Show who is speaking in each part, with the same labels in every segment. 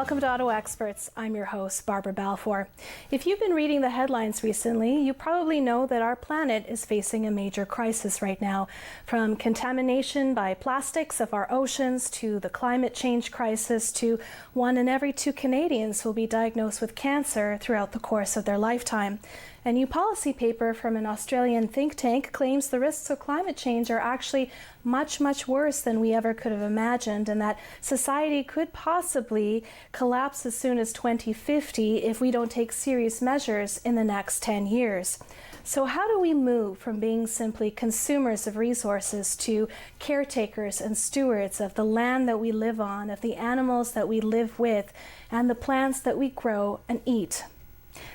Speaker 1: Welcome to Ottawa Experts. I'm your host, Barbara Balfour. If you've been reading the headlines recently, you probably know that our planet is facing a major crisis right now. From contamination by plastics of our oceans to the climate change crisis to 1 in every 2 Canadians will be diagnosed with cancer throughout the course of their lifetime. A new policy paper from an Australian think tank claims the risks of climate change are actually much, much worse than we ever could have imagined, and that society could possibly collapse as soon as 2050 if we don't take serious measures in the next 10 years. So how do we move from being simply consumers of resources to caretakers and stewards of the land that we live on, of the animals that we live with, and the plants that we grow and eat?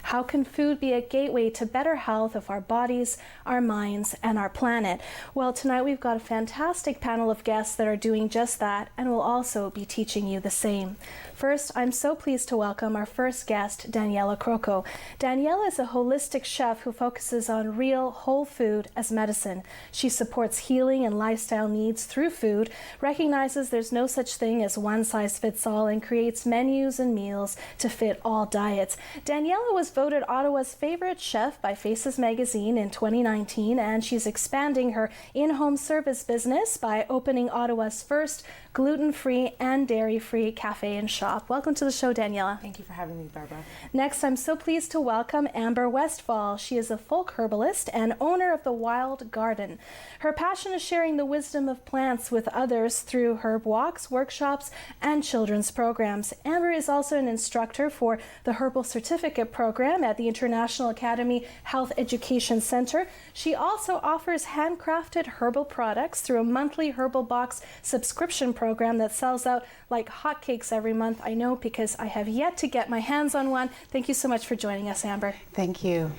Speaker 1: How can food be a gateway to better health of our bodies, our minds, and our planet? Well, tonight we've got a fantastic panel of guests that are doing just that and will also be teaching you the same. First, I'm so pleased to welcome our first guest, Daniela Croco. Daniela is a holistic chef who focuses on real, whole food as medicine. She supports healing and lifestyle needs through food, recognizes there's no such thing as one size fits all, and creates menus and meals to fit all diets. Daniela was voted Ottawa's favorite chef by Faces magazine in 2019, and she's expanding her in-home service business by opening Ottawa's first gluten-free and dairy-free cafe and shop. Welcome to the show, Daniela.
Speaker 2: Thank you for having me, Barbara.
Speaker 1: Next, I'm so pleased to welcome Amber Westfall. She is a folk herbalist and owner of the Wild Garden. Her passion is sharing the wisdom of plants with others through herb walks, workshops, and children's programs. Amber is also an instructor for the Herbal Certificate program at the International Academy Health Education Center. She also offers handcrafted herbal products through a monthly herbal box subscription program that sells out like hotcakes every month. I know because I have yet to get my hands on one. Thank you so much for joining us, Amber.
Speaker 2: Thank you.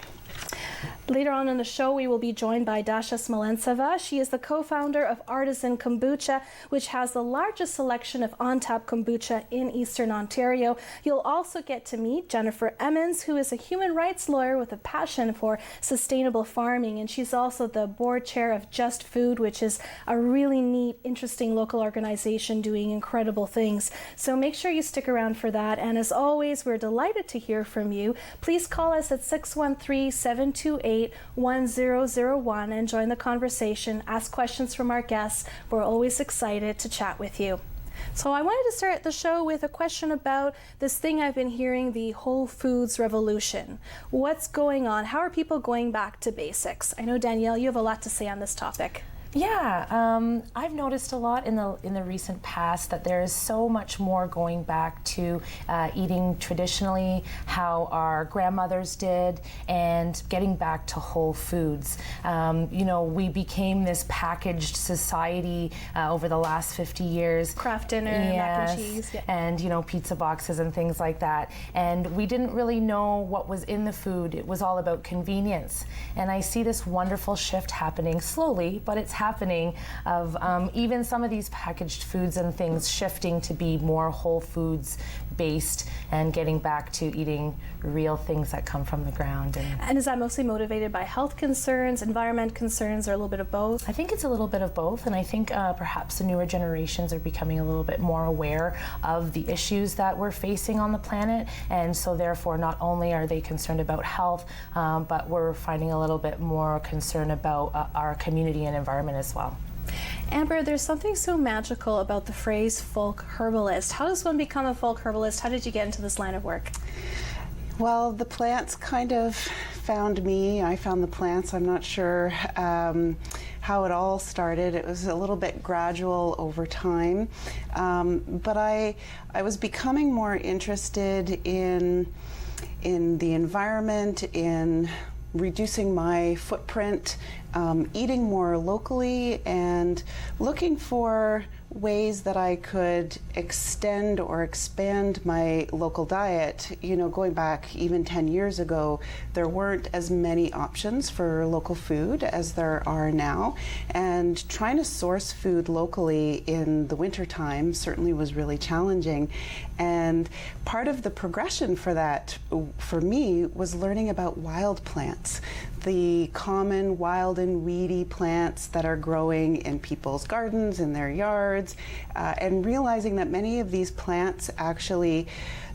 Speaker 1: Later on in the show, we will be joined by Dasha Smolentseva. She is the co-founder of Artisan Kombucha, which has the largest selection of on-tap kombucha in Eastern Ontario. You'll also get to meet Jennifer Emmons, who is a human rights lawyer with a passion for sustainable farming, and she's also the board chair of Just Food, which is a really neat, interesting local organization doing incredible things. So make sure you stick around for that. And as always, we're delighted to hear from you. Please call us at 613-728-1001 and join the conversation. Ask questions from our guests. We're always excited to chat with you. So I wanted to start the show with a question about this thing I've been hearing, the whole foods revolution. What's going on? How are people going back to basics? I know, Danielle, you have a lot to say on this topic.
Speaker 2: Yeah, I've noticed a lot in the recent past that there is so much more going back to eating traditionally, how our grandmothers did, and getting back to whole foods. We became this packaged society over the last 50 years.
Speaker 1: Kraft dinner,
Speaker 2: yes,
Speaker 1: mac and cheese. Yeah.
Speaker 2: And, pizza boxes and things like that. And we didn't really know what was in the food. It was all about convenience. And I see this wonderful shift happening slowly, but it's happening of even some of these packaged foods and things shifting to be more whole foods based and getting back to eating real things that come from the ground.
Speaker 1: And is that mostly motivated by health concerns, environment concerns, or a little bit of both?
Speaker 2: I think it's a little bit of both, and I think perhaps the newer generations are becoming a little bit more aware of the issues that we're facing on the planet, and so therefore not only are they concerned about health, but we're finding a little bit more concern about our community and environment as well.
Speaker 1: Amber, there's something so magical about the phrase folk herbalist. How does one become a folk herbalist? How did you get into this line of work?
Speaker 3: Well, the plants kind of found me. I found the plants. I'm not sure how it all started. It was a little bit gradual over time. But I was becoming more interested in the environment, in reducing my footprint, eating more locally, and looking for ways that I could extend or expand my local diet. Going back even 10 years ago, there weren't as many options for local food as there are now, and trying to source food locally in the wintertime certainly was really challenging. And part of the progression for that, for me, was learning about wild plants, the common wild and weedy plants that are growing in people's gardens, in their yards, gourds, and realizing that many of these plants actually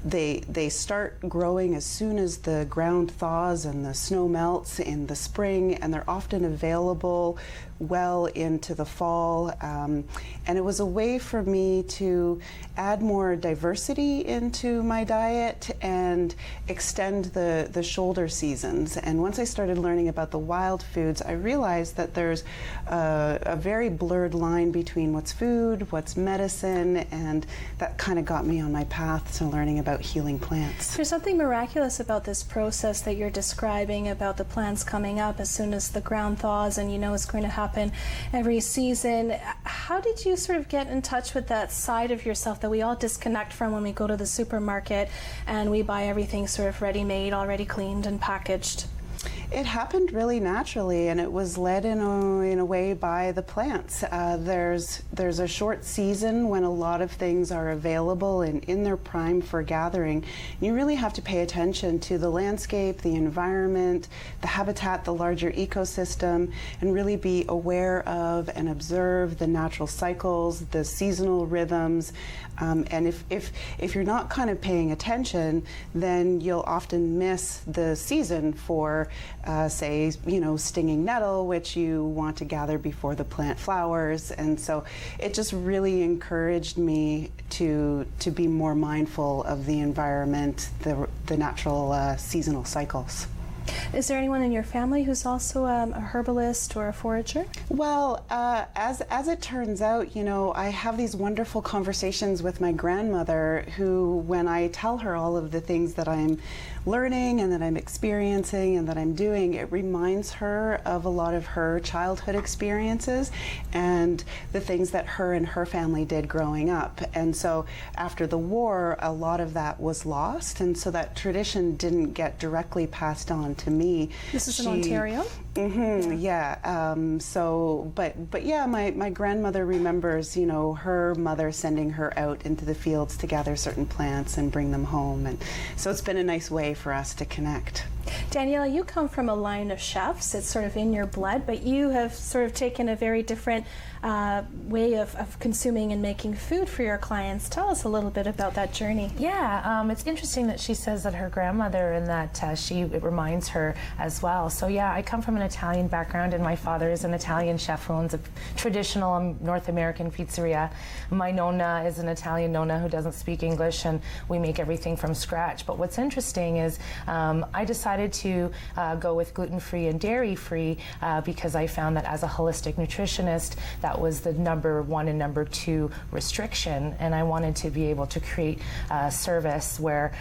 Speaker 3: they start growing as soon as the ground thaws and the snow melts in the spring, and they're often available well into the fall. And it was a way for me to add more diversity into my diet and extend the shoulder seasons. And once I started learning about the wild foods, I realized that there's a very blurred line between what's food, what's medicine, and that kind of got me on my path to learning about healing plants.
Speaker 1: There's something miraculous about this process that you're describing, about the plants coming up as soon as the ground thaws, and you know it's going to happen every season. How did you sort of get in touch with that side of yourself that we all disconnect from when we go to the supermarket and we buy everything sort of ready-made, already cleaned and packaged?
Speaker 3: It happened really naturally, and it was led in a way by the plants. There's a short season when a lot of things are available and in their prime for gathering. You really have to pay attention to the landscape, the environment, the habitat, the larger ecosystem, and really be aware of and observe the natural cycles, the seasonal rhythms. And if you're not kind of paying attention, then you'll often miss the season for say, stinging nettle, which you want to gather before the plant flowers. And so it just really encouraged me to be more mindful of the environment, the natural seasonal cycles.
Speaker 1: Is there anyone in your family who's also a herbalist or a forager?
Speaker 3: Well, as it turns out, I have these wonderful conversations with my grandmother who, when I tell her all of the things that I'm learning and that I'm experiencing and that I'm doing, it reminds her of a lot of her childhood experiences and the things that her and her family did growing up. And so after the war, a lot of that was lost, and so that tradition didn't get directly passed on to me.
Speaker 1: This is in Ontario?
Speaker 3: Mm-hmm, yeah. But yeah, my grandmother remembers, her mother sending her out into the fields to gather certain plants and bring them home. And so it's been a nice way for us to connect.
Speaker 1: Daniela, you come from a line of chefs. It's sort of in your blood, but you have sort of taken a very different way of consuming and making food for your clients. Tell us a little bit about that journey.
Speaker 2: Yeah, it's interesting that she says that her grandmother and that it reminds her as well. So yeah, I come from an Italian background, and my father is an Italian chef who owns a traditional North American pizzeria. My nonna is an Italian nonna who doesn't speak English, and we make everything from scratch. But what's interesting is I decided to go with gluten-free and dairy-free because I found that as a holistic nutritionist, that was the number one and number two restriction, and I wanted to be able to create a service where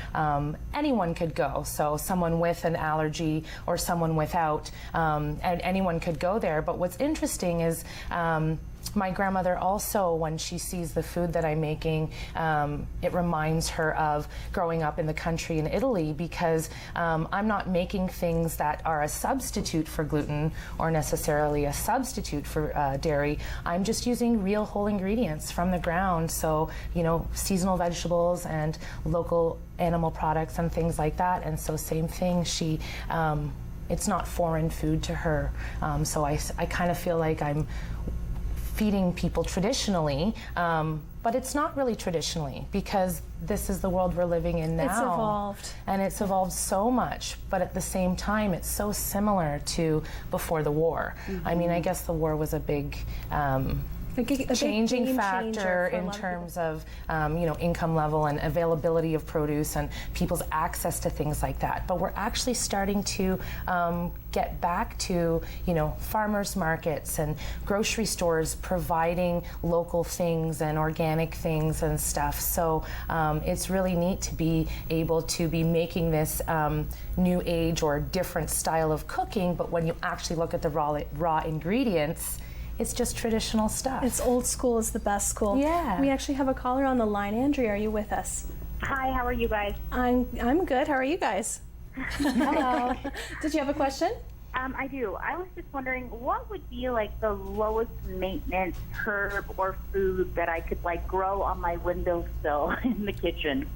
Speaker 2: anyone could go. So someone with an allergy or someone without, and anyone could go there. But what's interesting is my grandmother also, when she sees the food that I'm making, it reminds her of growing up in the country in Italy, because I'm not making things that are a substitute for gluten or necessarily a substitute for dairy. I'm just using real whole ingredients from the ground. So, seasonal vegetables and local animal products and things like that. And so same thing, it's not foreign food to her. So I kind of feel like I'm feeding people traditionally, but it's not really traditionally, because this is the world we're living in now.
Speaker 1: It's evolved.
Speaker 2: And it's evolved so much, but at the same time, it's so similar to before the war. Mm-hmm. I mean, I guess the war was a big changing factor in terms of income level and availability of produce and people's access to things like that. But we're actually starting to get back to farmers markets and grocery stores providing local things and organic things and stuff. So it's really neat to be able to be making this new age or different style of cooking, but when you actually look at the raw ingredients, it's just traditional stuff.
Speaker 1: It's old school is the best school.
Speaker 2: Yeah.
Speaker 1: We actually have a caller on the line. Andrea, are you with us?
Speaker 4: Hi, how are you guys?
Speaker 1: I'm good. How are you guys?
Speaker 2: Hello.
Speaker 1: Did you have a question?
Speaker 4: I do. I was just wondering, what would be like the lowest maintenance herb or food that I could grow on my windowsill in the kitchen?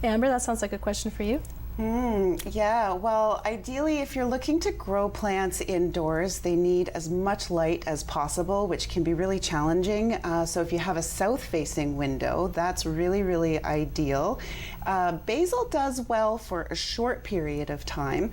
Speaker 1: Amber, that sounds like a question for you.
Speaker 3: Yeah, well, ideally, if you're looking to grow plants indoors, they need as much light as possible, which can be really challenging. So if you have a south-facing window, that's really, really ideal. Basil does well for a short period of time,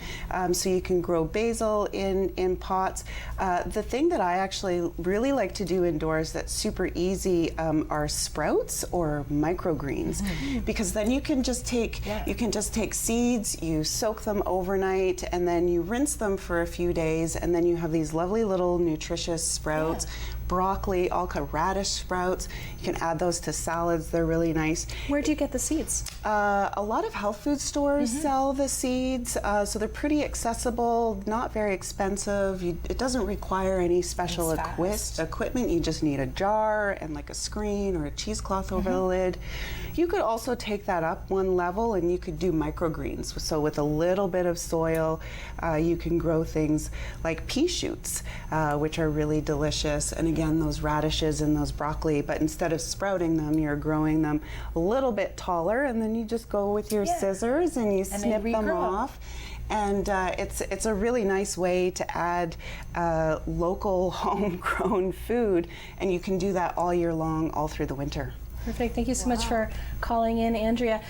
Speaker 3: so you can grow basil in pots. The thing that I actually really like to do indoors that's super easy are sprouts or microgreens, because then you can just take seeds, you soak them overnight, and then you rinse them for a few days, and then you have these lovely little nutritious sprouts. Broccoli, all kind of radish sprouts. You can add those to salads. They're really nice.
Speaker 1: Where do you get the seeds?
Speaker 3: A lot of health food stores sell the seeds, so they're pretty accessible, not very expensive. It doesn't require any special equipment. You just need a jar and like a screen or a cheesecloth over the lid. You could also take that up one level and you could do microgreens. So with a little bit of soil, you can grow things like pea shoots, which are really delicious. And again, those radishes and those broccoli, but instead of sprouting them, you're growing them a little bit taller, and then you just go with your scissors and you snip them off. And it's a really nice way to add local homegrown food, and you can do that all year long, all through the winter.
Speaker 1: Perfect. Thank you so much for calling in, Andrea.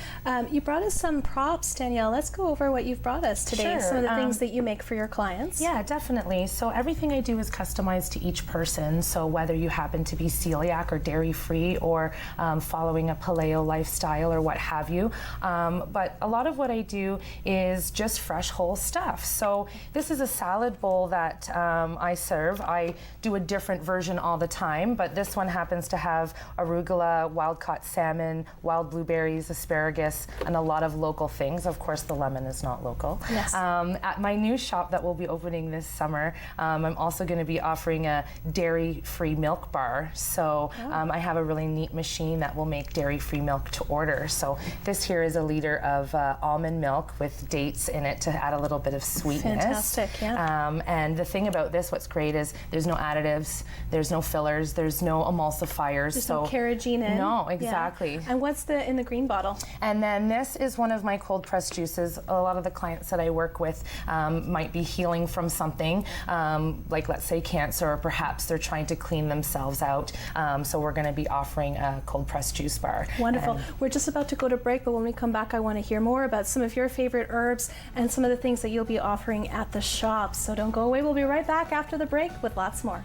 Speaker 1: You brought us some props, Danielle. Let's go over what you've brought us today.
Speaker 2: Sure.
Speaker 1: Some of the things that you make for your clients.
Speaker 2: Yeah, definitely. So everything I do is customized to each person. So whether you happen to be celiac or dairy-free or following a paleo lifestyle or what have you. But a lot of what I do is just fresh, whole stuff. So this is a salad bowl that I serve. I do a different version all the time, but this one happens to have arugula, wild-caught salmon, wild blueberries, asparagus, and a lot of local things. Of course, the lemon is not local.
Speaker 1: Yes.
Speaker 2: At my new shop that will be opening this summer, I'm also going to be offering a dairy-free milk bar. So I have a really neat machine that will make dairy-free milk to order. So this here is a liter of almond milk with dates in it to add a little bit of sweetness.
Speaker 1: Fantastic, yeah.
Speaker 2: And the thing about this, what's great is there's no additives, there's no fillers, there's no emulsifiers.
Speaker 1: There's no carrageenan in.
Speaker 2: No, exactly.
Speaker 1: Yeah. And what's in the green bottle?
Speaker 2: And then this is one of my cold pressed juices. A lot of the clients that I work with might be healing from something, like let's say cancer, or perhaps they're trying to clean themselves out. So we're going to be offering a cold pressed juice bar.
Speaker 1: Wonderful.
Speaker 2: And
Speaker 1: we're just about to go to break, but when we come back, I want to hear more about some of your favorite herbs and some of the things that you'll be offering at the shop. So don't go away. We'll be right back after the break with lots more.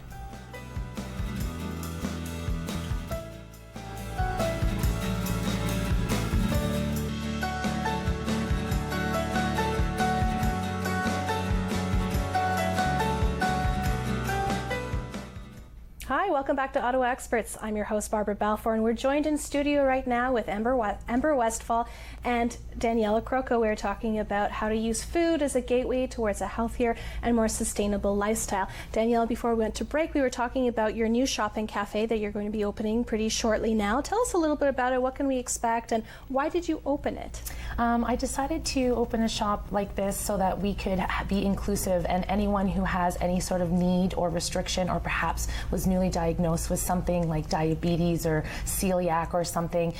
Speaker 1: Hi, welcome back to Ottawa Experts. I'm your host, Barbara Balfour, and we're joined in studio right now with Ember Westfall and Daniela Croco. We're talking about how to use food as a gateway towards a healthier and more sustainable lifestyle. Danielle, before we went to break, we were talking about your new shop and cafe that you're going to be opening pretty shortly now. Tell us a little bit about it. What can we expect, and why did you open it?
Speaker 2: I decided to open a shop like this so that we could be inclusive, and anyone who has any sort of need or restriction, or perhaps was newly diagnosed with something like diabetes or celiac or something,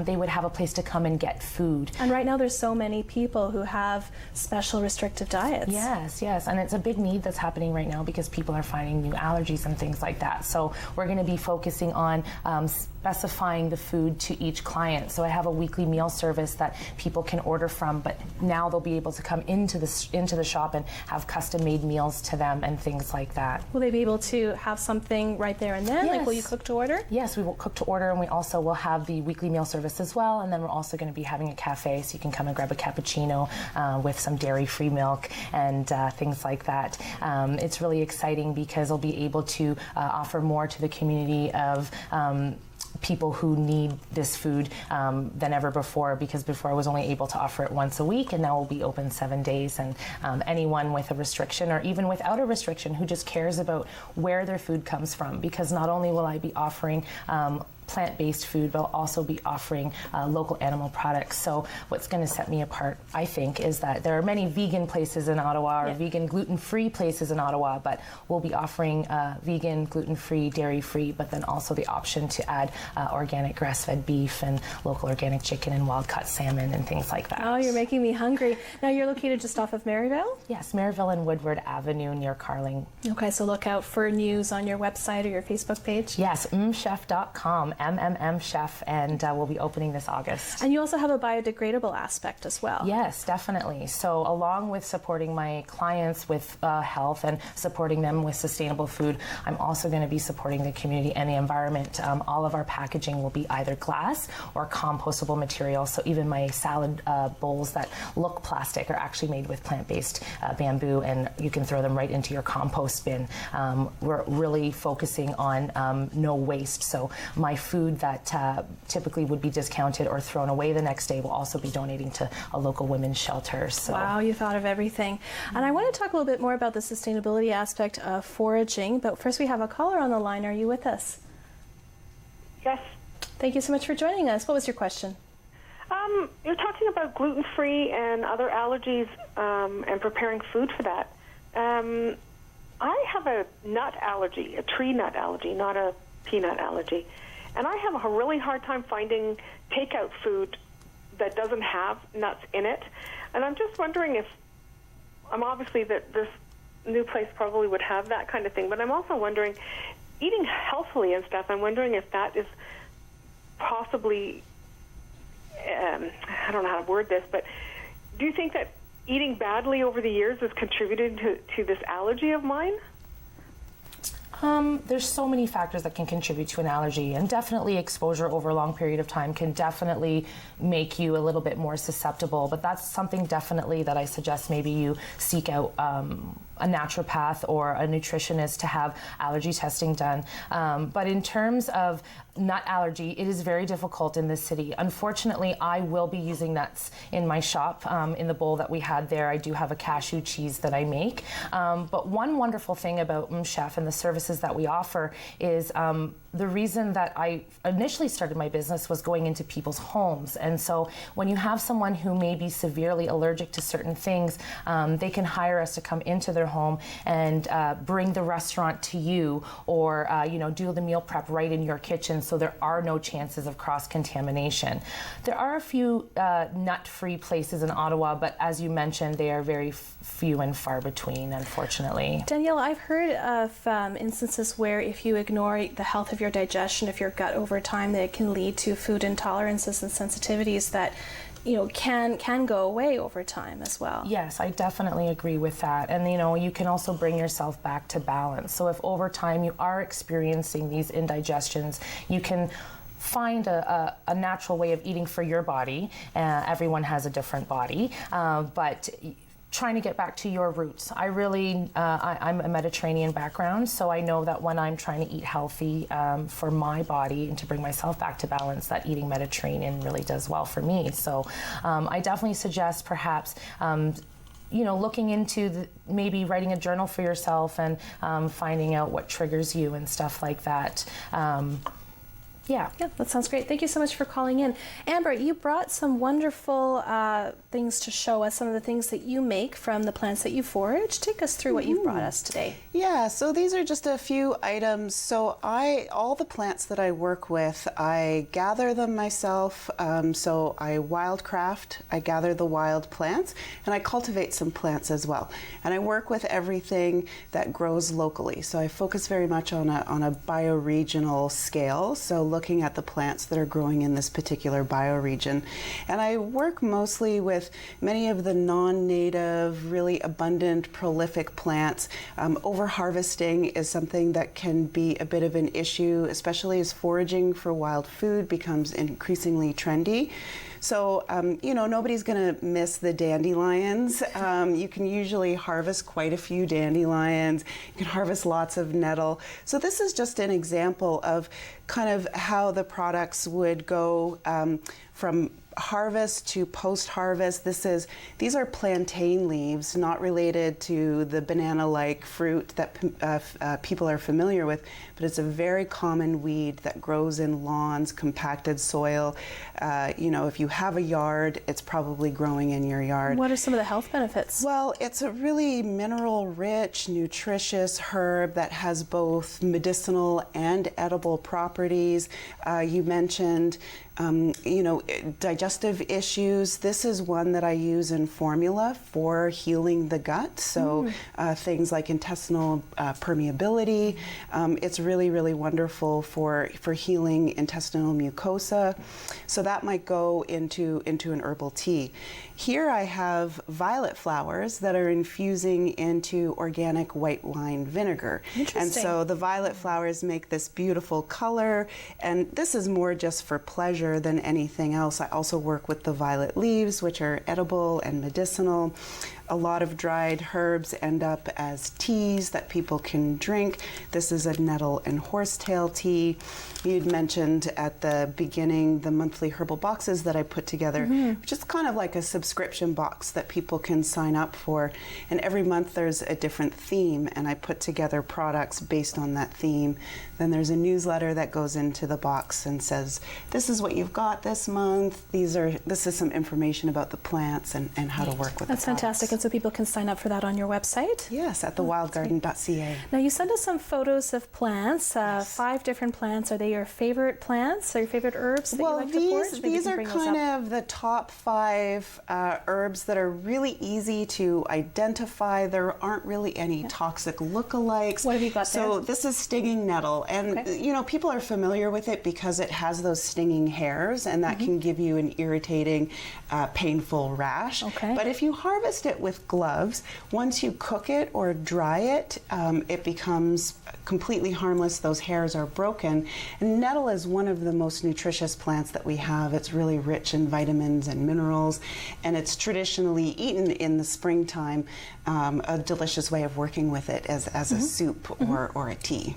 Speaker 2: they would have a place to come and get food.
Speaker 1: And right now there's so many people who have special restrictive diets.
Speaker 2: Yes, yes, and it's a big need that's happening right now because people are finding new allergies and things like that. So we're going to be focusing on specifying the food to each client. So I have a weekly meal service that people can order from, but now they'll be able to come into the shop and have custom-made meals to them and things like that.
Speaker 1: Will they be able to have something right there and then?
Speaker 2: Yes.
Speaker 1: Like, will you cook to order?
Speaker 2: Yes, we will cook to order, and we also will have the weekly meal service as well, and then we're also going to be having a cafe, so you can come and grab a cappuccino with some dairy-free milk and things like that. It's really exciting because we'll be able to offer more to the community of people who need this food than ever before, because before I was only able to offer it once a week, and now we'll be open 7 days, and anyone with a restriction or even without a restriction who just cares about where their food comes from, because not only will I be offering plant-based food, but I'll also be offering local animal products. So what's going to set me apart, I think, is that there are many vegan places in Ottawa, or vegan gluten-free places in Ottawa, but we'll be offering vegan, gluten-free, dairy-free, but then also the option to add organic grass-fed beef and local organic chicken and wild-caught salmon and things like that.
Speaker 1: Oh, you're making me hungry. Now, you're located just off of Maryville?
Speaker 2: Yes, Maryville and Woodward Avenue near Carling.
Speaker 1: Okay, so look out for news on your website or your Facebook page.
Speaker 2: Yes, mmchef.com, MMM and we'll be opening this August.
Speaker 1: And you also have a biodegradable aspect as well.
Speaker 2: Yes, definitely. So along with supporting my clients with health and supporting them with sustainable food, I'm also going to be supporting the community and the environment. All of our packaging will be either glass or compostable material. So even my salad bowls that look plastic are actually made with plant-based bamboo, and you can throw them right into your compost bin. We're really focusing on no waste. So my food that typically would be discounted or thrown away the next day will also be donating to a local women's shelter. So.
Speaker 1: Wow, you thought of everything. And I want to talk a little bit more about the sustainability aspect of foraging, but first we have a caller on the line. Are you with us?
Speaker 5: Yes.
Speaker 1: Thank you so much for joining us. What was your question?
Speaker 5: You're talking about gluten-free and other allergies and preparing food for that. I have a nut allergy, a tree nut allergy, not a peanut allergy. And I have a really hard time finding takeout food that doesn't have nuts in it. And I'm just wondering if, obviously that this new place probably would have that kind of thing, but I'm also wondering, eating healthily and stuff, I'm wondering if that is possibly, I don't know how to word this, but do you think that eating badly over the years has contributed to this allergy of mine?
Speaker 2: There's so many factors that can contribute to an allergy, and definitely exposure over a long period of time can definitely make you a little bit more susceptible, but that's something definitely that I suggest maybe you seek out a naturopath or a nutritionist to have allergy testing done. But in terms of nut allergy, it is very difficult in this city. Unfortunately, I will be using nuts in my shop. In the bowl that we had there, I do have a cashew cheese that I make. But one wonderful thing about Chef and the services that we offer is the reason that I initially started my business was going into people's homes. And so when you have someone who may be severely allergic to certain things, they can hire us to come into their home and bring the restaurant to you, or do the meal prep right in your kitchen, so there are no chances of cross-contamination. There are a few nut-free places in Ottawa, but as you mentioned, they are very few and far between, unfortunately.
Speaker 1: Danielle, I've heard of instances where if you ignore the health of your digestion of your gut over time, that it can lead to food intolerances and sensitivities that can go away over time as well.
Speaker 2: Yes, I definitely agree with that. And you can also bring yourself back to balance. So if over time you are experiencing these indigestions, you can find a natural way of eating for your body. Everyone has a different body, but trying to get back to your roots. I'm a Mediterranean background, so I know that when I'm trying to eat healthy for my body and to bring myself back to balance, that eating Mediterranean really does well for me. So I definitely suggest perhaps looking into maybe writing a journal for yourself and finding out what triggers you and stuff like that. Yeah,
Speaker 1: that sounds great. Thank you so much for calling in. Amber, you brought some wonderful things to show us, some of the things that you make from the plants that you forage. Take us through what you've brought us today.
Speaker 3: Yeah, so these are just a few items. So all the plants that I work with, I gather them myself. So I wildcraft, I gather the wild plants, and I cultivate some plants as well. And I work with everything that grows locally. So I focus very much on a bioregional scale. So looking at the plants that are growing in this particular bioregion. And I work mostly with many of the non-native, really abundant, prolific plants. Over-harvesting is something that can be a bit of an issue, especially as foraging for wild food becomes increasingly trendy. So, nobody's going to miss the dandelions. You can usually harvest quite a few dandelions. You can harvest lots of nettle. So this is just an example of kind of how the products would go from harvest to post-harvest, these are plantain leaves, not related to the banana-like fruit that people are familiar with, but it's a very common weed that grows in lawns, compacted soil. If you have a yard, it's probably growing in your yard.
Speaker 1: What are some of the health benefits?
Speaker 3: Well, it's a really mineral-rich, nutritious herb that has both medicinal and edible properties. You mentioned digestive issues. This is one that I use in formula for healing the gut. So things like intestinal permeability. It's really, really wonderful for healing intestinal mucosa. So that might go into an herbal tea. Here I have violet flowers that are infusing into organic white wine vinegar. And so the violet flowers make this beautiful color, and this is more just for pleasure than anything else. I also work with the violet leaves, which are edible and medicinal. A lot of dried herbs end up as teas that people can drink. This is a nettle and horsetail tea. You'd mentioned at the beginning the monthly herbal boxes that I put together, which is kind of like a subscription box that people can sign up for. And every month there's a different theme, and I put together products based on that theme. Then there's a newsletter that goes into the box and says, this is what you've got this month. This is some information about the plants and how to work with
Speaker 1: That's
Speaker 3: the
Speaker 1: fantastic. And so people can sign up for that on your website?
Speaker 3: Yes, at thewildgarden.ca.
Speaker 1: Now you sent us some photos of plants, 5 different plants. Are they your favorite plants or your favorite herbs that you like to forage? Maybe
Speaker 3: these
Speaker 1: you can
Speaker 3: are
Speaker 1: bring those
Speaker 3: kind
Speaker 1: up.
Speaker 3: of the top 5 herbs that are really easy to identify. There aren't really any toxic lookalikes.
Speaker 1: What have you got there?
Speaker 3: So this is stinging nettle, and people are familiar with it because it has those stinging hairs, and that can give you an irritating, painful rash.
Speaker 1: Okay.
Speaker 3: But if you harvest it with gloves, once you cook it or dry it, it becomes completely harmless. Those hairs are broken. And nettle is one of the most nutritious plants that we have. It's really rich in vitamins and minerals, and it's traditionally eaten in the springtime. A delicious way of working with it as a soup or a tea.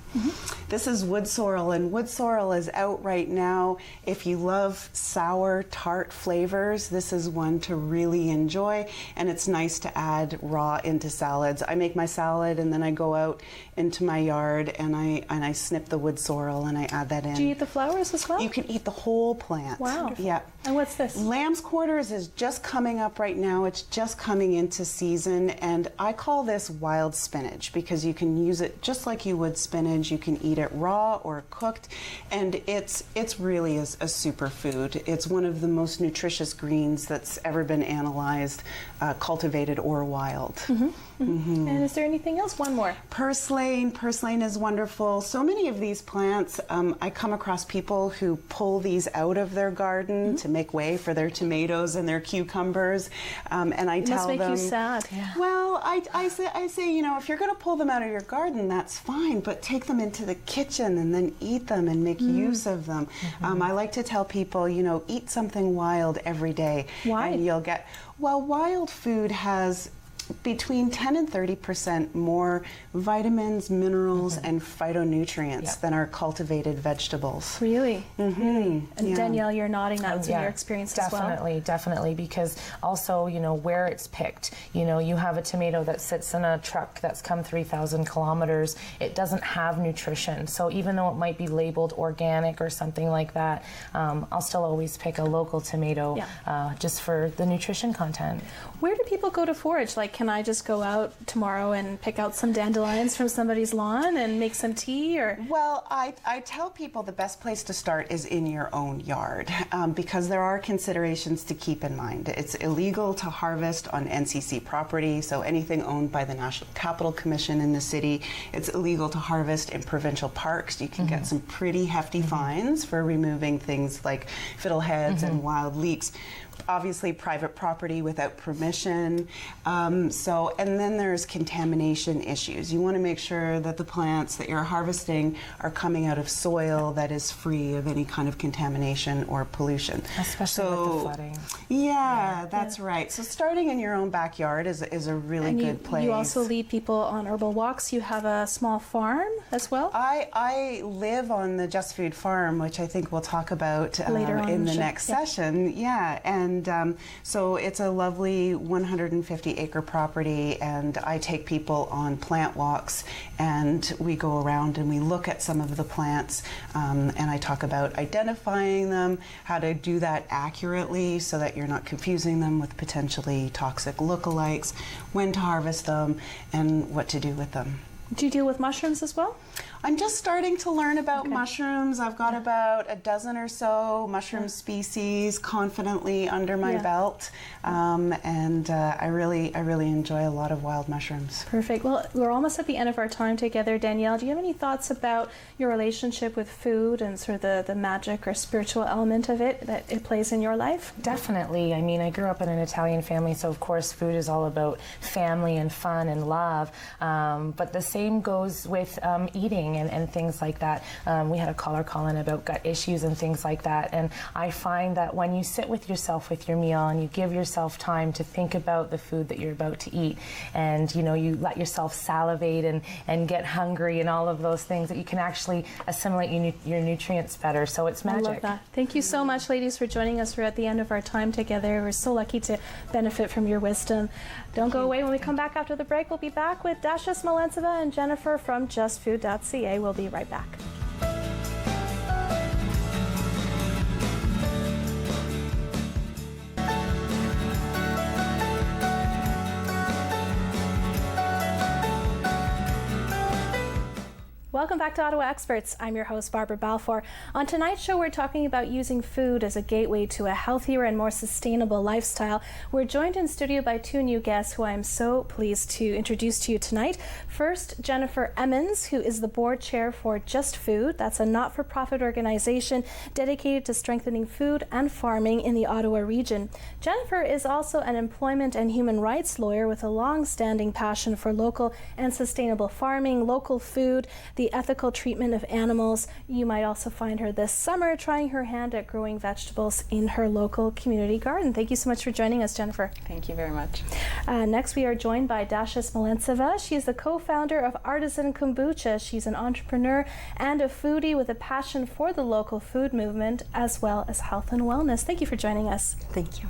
Speaker 3: This is wood sorrel, and wood sorrel is out right now. If you love sour, tart flavors, this is one to really enjoy, and it's nice to add raw into salads. I make my salad, and then I go out into my yard and I snip the wood sorrel and I add that in.
Speaker 1: Do you eat the flowers as well?
Speaker 3: You can eat the whole plant.
Speaker 1: Wow.
Speaker 3: Yeah.
Speaker 1: And what's this?
Speaker 3: Lamb's quarters is just coming up right now. It's just coming into season, and I call this wild spinach because you can use it just like you would spinach. You can eat it raw or cooked, and it's really a superfood. It's one of the most nutritious greens that's ever been analyzed, cultivated or wild.
Speaker 1: And is there anything else? One more.
Speaker 3: Purslane. Purslane is wonderful. So many of these plants, I come across people who pull these out of their garden to make way for their tomatoes and their cucumbers, and I tell them,
Speaker 1: must make you sad. Yeah.
Speaker 3: Well, I say, if you're going to pull them out of your garden, that's fine, but take them into the kitchen and then eat them and make use of them. I like to tell people, eat something wild every day.
Speaker 1: Why?
Speaker 3: And you'll get, wild food has between 10 and 30% more vitamins, minerals, and phytonutrients than our cultivated vegetables.
Speaker 1: Really? Really? And Danielle, you're nodding. That's in your experience as well.
Speaker 2: Definitely, because also, where it's picked. You have a tomato that sits in a truck that's come 3,000 kilometers. It doesn't have nutrition. So even though it might be labeled organic or something like that, I'll still always pick a local tomato just for the nutrition content.
Speaker 1: Where do people go to forage? Like, can I just go out tomorrow and pick out some dandelions from somebody's lawn and make some tea? Or
Speaker 3: Well, I tell people the best place to start is in your own yard because there are considerations to keep in mind. It's illegal to harvest on NCC property, so anything owned by the National Capital Commission in the city. It's illegal to harvest in provincial parks. You can get some pretty hefty fines for removing things like fiddleheads and wild leeks. obviously private property without permission. And then there's contamination issues. You want to make sure that the plants that you're harvesting are coming out of soil that is free of any kind of contamination or pollution.
Speaker 2: Especially with the flooding.
Speaker 3: Yeah, that's right. So starting in your own backyard is a really good place.
Speaker 1: You also lead people on herbal walks. You have a small farm as well?
Speaker 3: I live on the Just Food farm, which I think we'll talk about
Speaker 1: later on
Speaker 3: in the next session. Yeah, and so it's a lovely 150-acre property, and I take people on plant walks, and we go around and we look at some of the plants, and I talk about identifying them, how to do that accurately so that you're not confusing them with potentially toxic lookalikes, when to harvest them, and what to do with them.
Speaker 1: Do you deal with mushrooms as well?
Speaker 3: I'm just starting to learn about mushrooms. I've got about a dozen or so mushroom species confidently under my belt, and I really enjoy a lot of wild mushrooms.
Speaker 1: Perfect. Well, we're almost at the end of our time together. Danielle, do you have any thoughts about your relationship with food and sort of the magic or spiritual element of it that it plays in your life?
Speaker 2: Definitely. I mean, I grew up in an Italian family, so of course food is all about family and fun and love, but the same goes with eating and things like that. We had a caller call in about gut issues and things like that, and I find that when you sit with yourself with your meal and you give yourself time to think about the food that you're about to eat, and you let yourself salivate and get hungry and all of those things, that you can actually assimilate your nutrients better. So it's magic.
Speaker 1: I love that. Thank you so much, ladies, for joining us. We're at the end of our time together. We're so lucky to benefit from your wisdom. Don't go away. When we come back after the break, we'll be back with Dasha Smolentseva and Jennifer from justfood.ca. We'll be right back. Welcome back to Ottawa Experts. I'm your host, Barbara Balfour. On tonight's show, we're talking about using food as a gateway to a healthier and more sustainable lifestyle. We're joined in studio by two new guests who I'm so pleased to introduce to you tonight. First, Jennifer Emmons, who is the board chair for Just Food. That's a not-for-profit organization dedicated to strengthening food and farming in the Ottawa region. Jennifer is also an employment and human rights lawyer with a long-standing passion for local and sustainable farming, local food, the ethical treatment of animals. You might also find her this summer trying her hand at growing vegetables in her local community garden. Thank you so much for joining us, Jennifer.
Speaker 6: Thank you very much.
Speaker 1: Next, we are joined by Dasha Smolentseva. She is the co-founder of Artisan Kombucha. She's an entrepreneur and a foodie with a passion for the local food movement as well as health and wellness. Thank you for joining us.
Speaker 7: Thank you.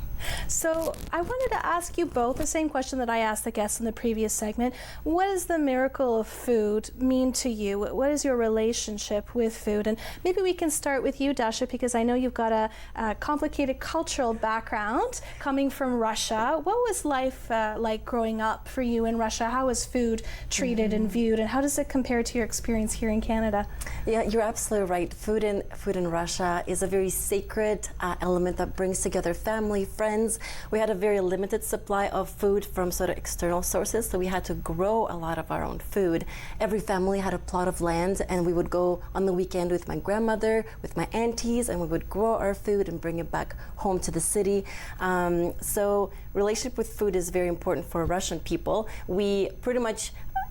Speaker 1: So I wanted to ask you both the same question that I asked the guests in the previous segment. What does the miracle of food mean to you? What is your relationship with food? And maybe we can start with you, Dasha, because I know you've got a complicated cultural background coming from Russia. What was life like growing up for you in Russia? How was food treated and viewed, and how does it compare to your experience here in Canada?
Speaker 7: Yeah, you're absolutely right. Food in Russia is a very sacred element that brings together family, friends. We had a very limited supply of food from sort of external sources, so we had to grow a lot of our own food. Every family had a plot of land, and we would go on the weekend with my grandmother, with my aunties, and we would grow our food and bring it back home to the city. So relationship with food is very important for Russian people.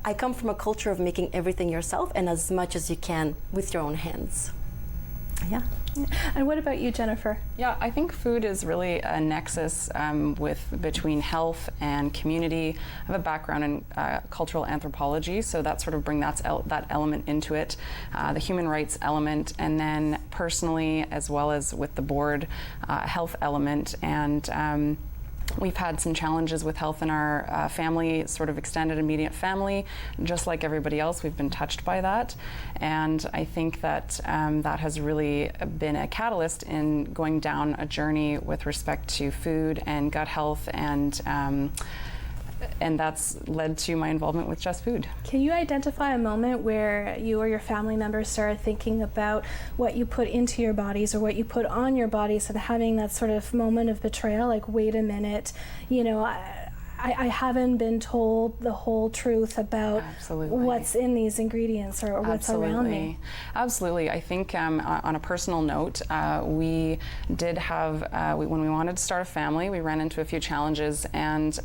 Speaker 7: I come from a culture of making everything yourself and as much as you can with your own hands. Yeah.
Speaker 1: And what about you, Jennifer?
Speaker 6: Yeah, I think food is really a nexus between health and community. I have a background in cultural anthropology, so that sort of brings that element into it, the human rights element, and then personally, as well as with the board, health element. And we've had some challenges with health in our family, sort of extended immediate family. Just like everybody else, we've been touched by that. And I think that that has really been a catalyst in going down a journey with respect to food and gut health, and that's led to my involvement with Just Food.
Speaker 1: Can you identify a moment where you or your family members started thinking about what you put into your bodies or what you put on your bodies and having that sort of moment of betrayal, like, wait a minute, I haven't been told the whole truth about
Speaker 6: Absolutely.
Speaker 1: what's in these ingredients or what's around me.
Speaker 6: Absolutely. I think on a personal note, we did have, when we wanted to start a family, we ran into a few challenges, and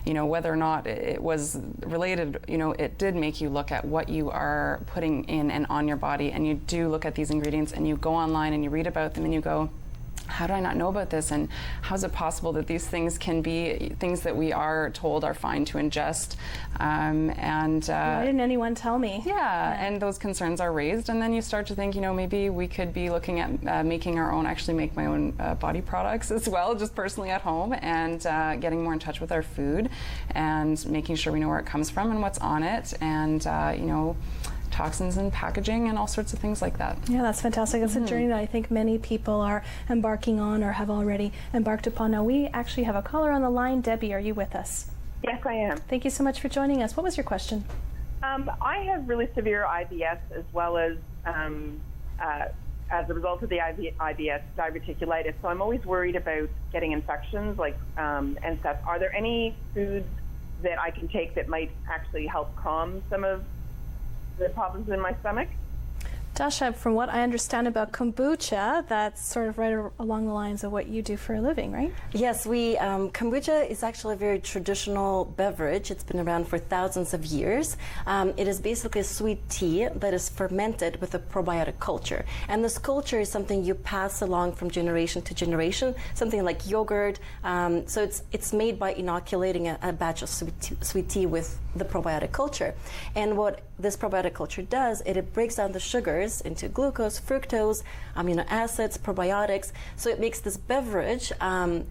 Speaker 6: whether or not it was related, it did make you look at what you are putting in and on your body, and you do look at these ingredients and you go online and you read about them and you go, how did I not know about this, and how is it possible that these things can be things that we are told are fine to ingest? Why didn't anyone tell me? Yeah, and those concerns are raised, and then you start to think, maybe we could be looking at making our own, actually make my own body products as well, just personally at home, and getting more in touch with our food, and making sure we know where it comes from and what's on it, and toxins and packaging and all sorts of things like that.
Speaker 1: Yeah, that's fantastic. It's a journey that I think many people are embarking on or have already embarked upon. Now, we actually have a caller on the line. Debbie, are you with us?
Speaker 8: Yes, I am.
Speaker 1: Thank you so much for joining us. What was your question?
Speaker 8: I have really severe IBS, as well as a result of the IBS, diverticulitis. So I'm always worried about getting infections, and stuff. Are there any foods that I can take that might actually help calm some of the problems in my stomach?
Speaker 1: Dasha, from what I understand about kombucha, that's sort of right along the lines of what you do for a living, right?
Speaker 7: Yes, kombucha is actually a very traditional beverage. It's been around for thousands of years. It is basically a sweet tea that is fermented with a probiotic culture. And this culture is something you pass along from generation to generation, something like yogurt. So it's made by inoculating a batch of sweet tea with the probiotic culture. And what this probiotic culture does, it breaks down the sugars into glucose, fructose, amino acids, probiotics. So it makes this beverage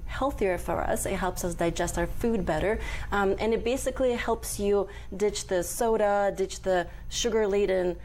Speaker 7: healthier for us. It helps us digest our food better. And it basically helps you ditch the soda, ditch the sugar-laden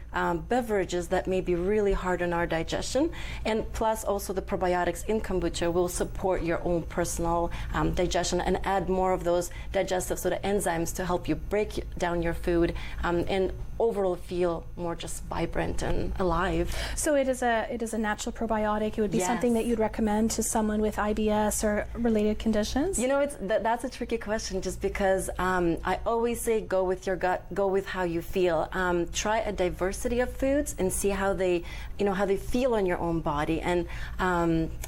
Speaker 7: beverages that may be really hard on our digestion. And plus also the probiotics in kombucha will support your own personal digestion and add more of those digestive sort of enzymes to help you break down your food and overall feel more just vibrant and alive.
Speaker 1: So it is a natural probiotic. It would be something that you'd recommend to someone with IBS or related conditions?
Speaker 7: That's a tricky question, just because I always say go with your gut, go with how you feel. Try a diversity of foods and see how they feel on your own body, and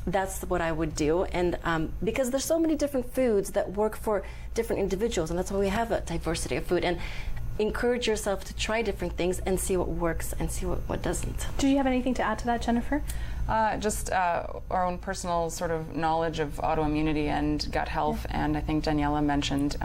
Speaker 7: that's what I would do. And because there's so many different foods that work for different individuals, and that's why we have a diversity of food. And encourage yourself to try different things and see what works and see what doesn't.
Speaker 1: Do you have anything to add to that, Jennifer?
Speaker 6: Just our own personal sort of knowledge of autoimmunity and gut health, and I think Daniela mentioned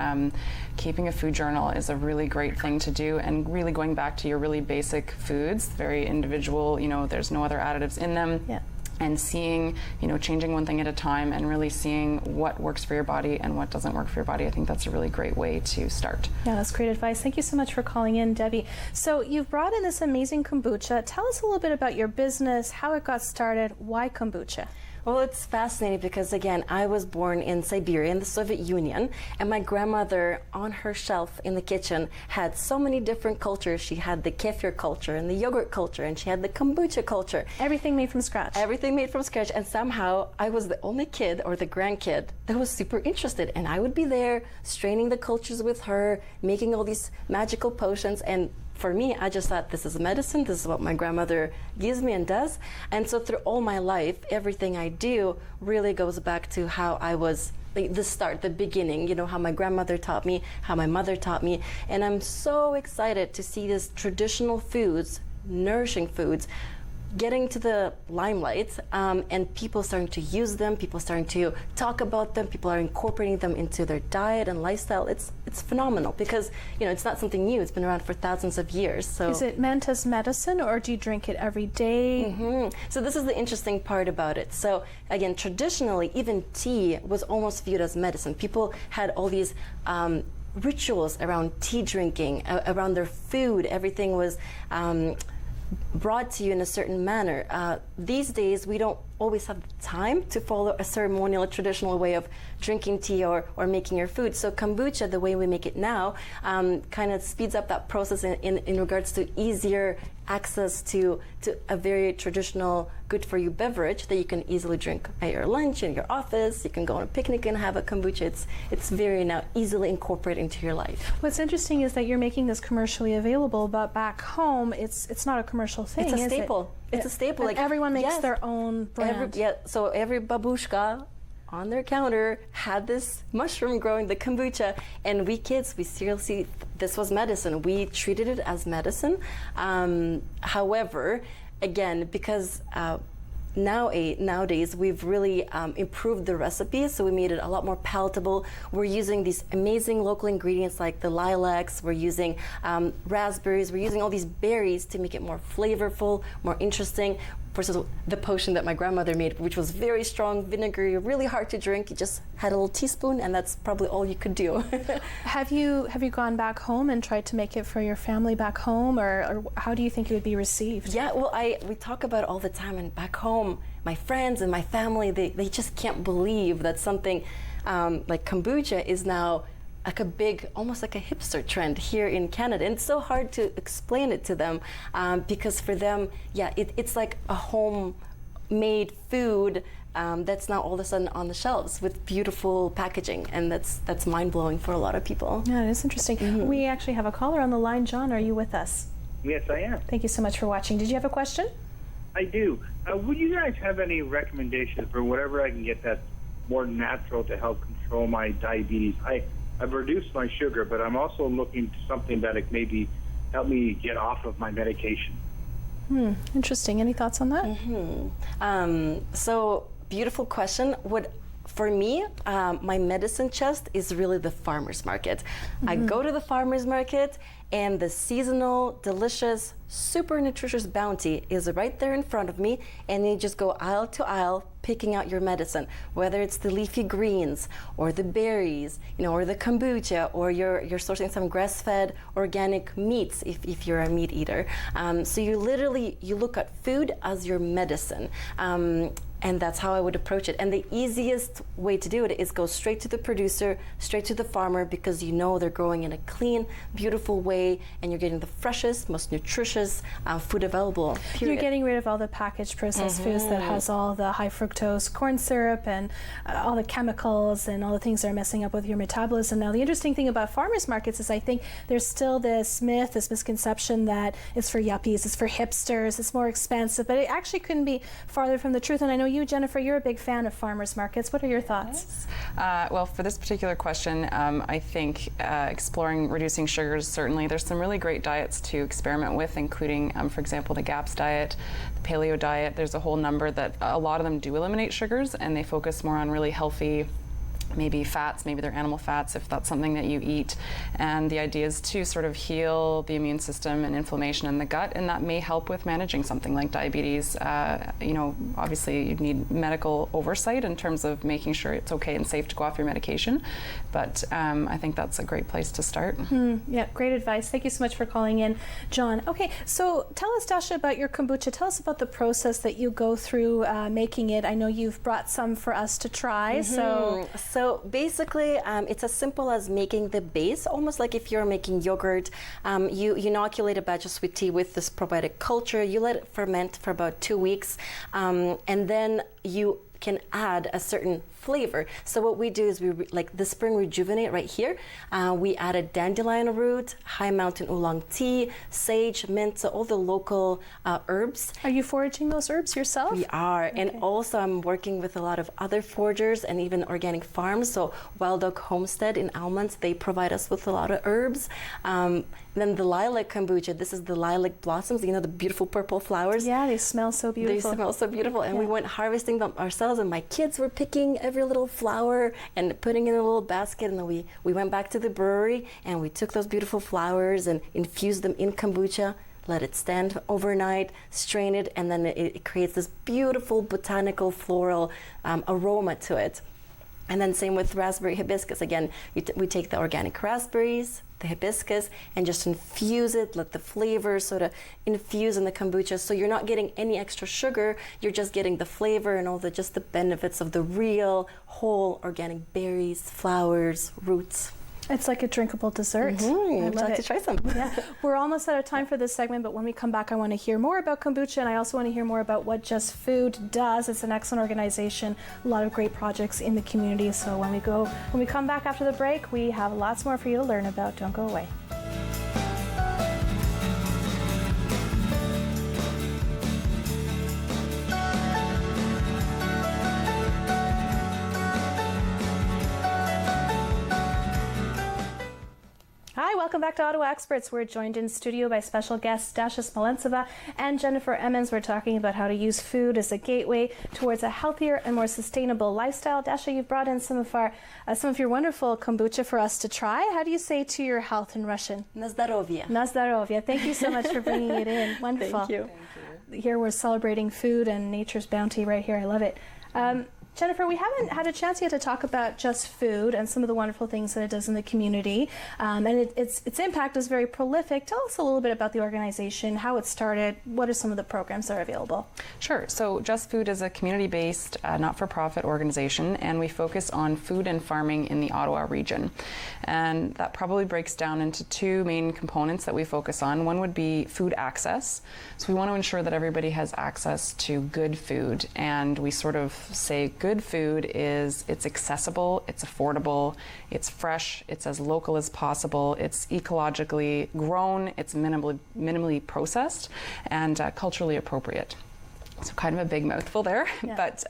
Speaker 6: keeping a food journal is a really great thing to do, and really going back to your really basic foods, very individual, there's no other additives in them.
Speaker 1: Yeah.
Speaker 6: And seeing, changing one thing at a time and really seeing what works for your body and what doesn't work for your body. I think that's a really great way to start.
Speaker 1: Yeah, that's great advice. Thank you so much for calling in, Debbie. So you've brought in this amazing kombucha. Tell us a little bit about your business, how it got started, why kombucha?
Speaker 7: Well, it's fascinating because, again, I was born in Siberia, in the Soviet Union, and my grandmother, on her shelf in the kitchen, had so many different cultures. She had the kefir culture and the yogurt culture, and she had the kombucha culture.
Speaker 1: Everything made from scratch.
Speaker 7: Everything made from scratch, and somehow I was the only kid or the grandkid that was super interested, and I would be there straining the cultures with her, making all these magical potions, and for me, I just thought, this is medicine, this is what my grandmother gives me and does. And so through all my life, everything I do really goes back to how I was, the start, the beginning, how my grandmother taught me, how my mother taught me. And I'm so excited to see these traditional foods, nourishing foods, getting to the limelight, and people starting to use them, people starting to talk about them, people are incorporating them into their diet and lifestyle. It's phenomenal because it's not something new. It's been around for thousands of years. So
Speaker 1: is it meant as medicine, or do you drink it every day?
Speaker 7: So this is the interesting part about it. So again, traditionally, even tea was almost viewed as medicine. People had all these rituals around tea drinking, around their food. Everything was brought to you in a certain manner. These days, we don't always have the time to follow a ceremonial, traditional way of drinking tea or making your food. So kombucha, the way we make it now, kind of speeds up that process in regards to easier access to a very traditional, good-for-you beverage that you can easily drink at your lunch, in your office. You can go on a picnic and have a kombucha. It's very now easily incorporated into your life.
Speaker 1: What's interesting is that you're making this commercially available, but back home, it's not a commercial thing.
Speaker 7: It's a
Speaker 1: is
Speaker 7: staple. It's a staple.
Speaker 1: Like everyone makes their own brand.
Speaker 7: So every babushka on their counter had this mushroom growing, the kombucha, and we kids, we seriously, this was medicine. We treated it as medicine. However, again, because nowadays we've really improved the recipe, so we made it a lot more palatable. We're using these amazing local ingredients like the lilacs, we're using raspberries, we're using all these berries to make it more flavorful, more interesting. Versus the potion that my grandmother made, which was very strong, vinegary, really hard to drink. You just had a little teaspoon, and that's probably all you could do.
Speaker 1: Have you gone back home and tried to make it for your family back home, or how do you think it would be received?
Speaker 7: Yeah, well, we talk about it all the time, and back home, my friends and my family, they just can't believe that something like kombucha is now like a big, almost like a hipster trend here in Canada. And it's so hard to explain it to them because for them, it's like a homemade food that's now all of a sudden on the shelves with beautiful packaging. And that's mind-blowing for a lot of people.
Speaker 1: Yeah, it is interesting. Mm-hmm. We actually have a caller on the line. John, are you with us?
Speaker 9: Yes, I am.
Speaker 1: Thank you so much for watching. Did you have a question?
Speaker 9: I do. Would you guys have any recommendations for whatever I can get that's more natural to help control my diabetes? I've reduced my sugar, but I'm also looking to something that could maybe help me get off of my medication.
Speaker 1: Interesting. Any thoughts on that?
Speaker 7: Mm-hmm. So, beautiful question. For me, my medicine chest is really the farmer's market. Mm-hmm. I go to the farmer's market, and the seasonal, delicious, super nutritious bounty is right there in front of me, and you just go aisle to aisle picking out your medicine, whether it's the leafy greens or the berries, or the kombucha, or you're sourcing some grass-fed organic meats if you're a meat eater. So you look at food as your medicine. And that's how I would approach it. And the easiest way to do it is go straight to the producer, straight to the farmer, because they're growing in a clean, beautiful way, and you're getting the freshest, most nutritious food available. Period.
Speaker 1: You're getting rid of all the packaged processed foods that has all the high fructose corn syrup and all the chemicals and all the things that are messing up with your metabolism. Now, the interesting thing about farmers markets is I think there's still this misconception that it's for yuppies, it's for hipsters, it's more expensive, but it actually couldn't be farther from the truth. And I know you, Jennifer, you're a big fan of farmers markets. What are your thoughts?
Speaker 6: Yes. Well, for this particular question, I think exploring reducing sugars, certainly. There's some really great diets to experiment with, including, for example, the GAPS diet, the paleo diet. There's a whole number that a lot of them do eliminate sugars, and they focus more on really healthy, maybe fats, maybe they're animal fats if that's something that you eat. And the idea is to sort of heal the immune system and inflammation in the gut, and that may help with managing something like diabetes. Obviously you need medical oversight in terms of making sure it's okay and safe to go off your medication, but I think that's a great place to start.
Speaker 1: Yeah, great advice. Thank you so much for calling in, John. Okay, so tell us, Dasha, about your kombucha. Tell us about the process that you go through making it. I know you've brought some for us to try,
Speaker 7: So basically, it's as simple as making the base, almost like if you're making yogurt. You inoculate a batch of sweet tea with this probiotic culture. You let it ferment for about 2 weeks, and then you can add a certain flavor. So what we do is like the spring rejuvenate right here. We added dandelion root, high mountain oolong tea, sage, mint, so all the local herbs.
Speaker 1: Are you foraging those herbs yourself?
Speaker 7: We are, okay. And also I'm working with a lot of other foragers and even organic farms. So Wild Oak Homestead in Almonds, they provide us with a lot of herbs. Then the lilac kombucha, this is the lilac blossoms, the beautiful purple flowers.
Speaker 1: Yeah, they smell so beautiful.
Speaker 7: They smell so beautiful, and we went harvesting them ourselves, and my kids were picking every little flower and putting in a little basket, and then we went back to the brewery and we took those beautiful flowers and infused them in kombucha, let it stand overnight, strain it, and then it creates this beautiful botanical floral aroma to it. And then same with raspberry hibiscus. Again, we take the organic raspberries, the hibiscus, and just infuse it, let the flavor sort of infuse in the kombucha. So you're not getting any extra sugar, you're just getting the flavor and all just the benefits of the real, whole organic berries, flowers, roots.
Speaker 1: It's like a drinkable dessert.
Speaker 7: Would you like to try some?
Speaker 1: Yeah. We're almost out of time for this segment, but when we come back, I want to hear more about kombucha, and I also want to hear more about what Just Food does. It's an excellent organization, a lot of great projects in the community. So when we come back after the break, we have lots more for you to learn about. Don't go away. Hi, welcome back to Ottawa Experts. We're joined in studio by special guests Dasha Smolentseva and Jennifer Emmons. We're talking about how to use food as a gateway towards a healthier and more sustainable lifestyle. Dasha, you've brought in some of your wonderful kombucha for us to try. How do you say to your health in Russian?
Speaker 7: Na zdarovye.
Speaker 1: Na zdarovye. Thank you so much for bringing it in. Wonderful.
Speaker 7: Thank you.
Speaker 1: Here we're celebrating food and nature's bounty right here. I love it. Jennifer, we haven't had a chance yet to talk about Just Food and some of the wonderful things that it does in the community. And its impact is very prolific. Tell us a little bit about the organization, how it started, what are some of the programs that are available?
Speaker 6: Sure. So Just Food is a community-based, not-for-profit organization, and we focus on food and farming in the Ottawa region. And that probably breaks down into two main components that we focus on. One would be food access. So we want to ensure that everybody has access to good food, and we sort of say good food is it's accessible, it's affordable, it's fresh, it's as local as possible, it's ecologically grown, it's minimally processed, and culturally appropriate. So kind of a big mouthful there,
Speaker 1: yeah.
Speaker 6: But